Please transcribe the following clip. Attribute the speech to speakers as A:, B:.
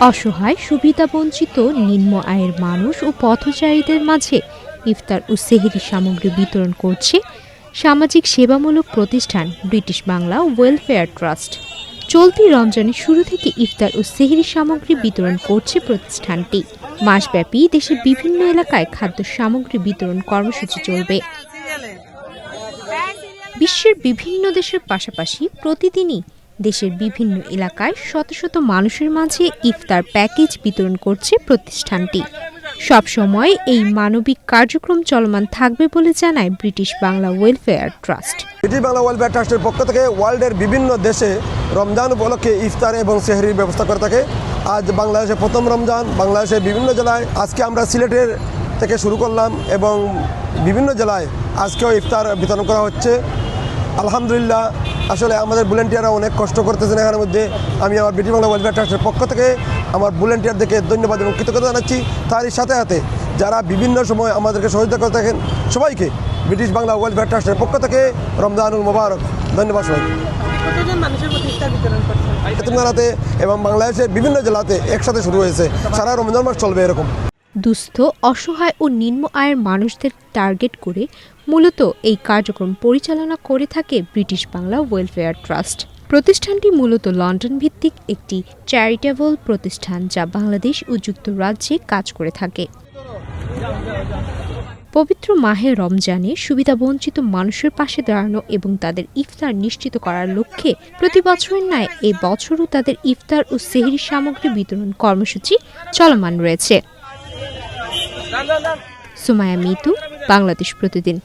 A: অসহায় সুবিধাবঞ্চিত নিম্ন আয়ের মানুষ ও পথচারীদের মাঝে ইফতার ও সেহরি সামগ্রী বিতরণ করছে সামাজিক সেবামূলক প্রতিষ্ঠান ব্রিটিশ বাংলা ওয়েলফেয়ার ট্রাস্ট। চলতি রমজানের শুরু থেকে ইফতার ও সেহরি সামগ্রী বিতরণ করছে প্রতিষ্ঠানটি। মাসব্যাপী দেশের বিভিন্ন এলাকায় খাদ্য সামগ্রী বিতরণ কর্মসূচি চলবে। বিশ্বের বিভিন্ন দেশের পাশাপাশি প্রতিদিনই দেশের বিভিন্ন এলাকায় শত শত মানুষের মাঝে ইফতার প্যাকেজ বিতরণ করছে প্রতিষ্ঠানটি। সবসময় এই মানবিক কার্যক্রম চলমান থাকবে বলে জানায় British Bangla welfare trust.
B: British Bangla welfare ট্রাস্টের পক্ষ থেকে ওয়ার্ল্ডের বিভিন্ন দেশে রমজান উপলক্ষে ইফতার এবং সেহরির ব্যবস্থা করে থাকে। আজ বাংলাদেশে প্রথম রমজান, বাংলাদেশের বিভিন্ন জেলায় আজকে আমরা সিলেটের থেকে শুরু করলাম এবং বিভিন্ন জেলায় আজকেও ইফতার বিতরণ করা হচ্ছে। আলহামদুলিল্লাহ, আসলে আমাদের ভলেন্টিয়াররা অনেক কষ্ট করতেছেন এখানের মধ্যে। আমি আমার ব্রিটিশ বাংলা ওয়েলফেয়ার ট্রাস্টের পক্ষ থেকে আমার ভলেন্টিয়ারদেরকে ধন্যবাদ এবং কৃতজ্ঞতা জানাচ্ছি। তারই সাথে সাথে যারা বিভিন্ন সময় আমাদেরকে সহযোগিতা করে থাকেন সবাইকে ব্রিটিশ বাংলা ওয়েলফেয়ার ট্রাস্টের পক্ষ থেকে রমজানুল মোবারক। ধন্যবাদ সবাইকে। তেলেঙ্গানাতে এবং বাংলাদেশের বিভিন্ন জেলাতে একসাথে শুরু হয়েছে, সারা রমজান মাস চলবে এরকম।
A: দুস্থ, অসহায় ও নিম্ন আয়ের মানুষদের টার্গেট করে মূলত এই কার্যক্রম পরিচালনা করে থাকে ব্রিটিশ বাংলা ওয়েলফেয়ার ট্রাস্ট। প্রতিষ্ঠানটি মূলত লন্ডন ভিত্তিক একটি চ্যারিটেবল প্রতিষ্ঠান যা বাংলাদেশ ও যুক্তরাজ্যে কাজ করে থাকে। পবিত্র মাহে রমজানে সুবিধাবঞ্চিত মানুষের পাশে দাঁড়ানো এবং তাদের ইফতার নিশ্চিত করার লক্ষ্যে প্রতি বছরের ন্যায় এই বছরও তাদের ইফতার ও সেহরি সামগ্রী বিতরণ কর্মসূচি চলমান রয়েছে। সুমাইয়া মিতু, বাংলাদেশ প্রতিদিন।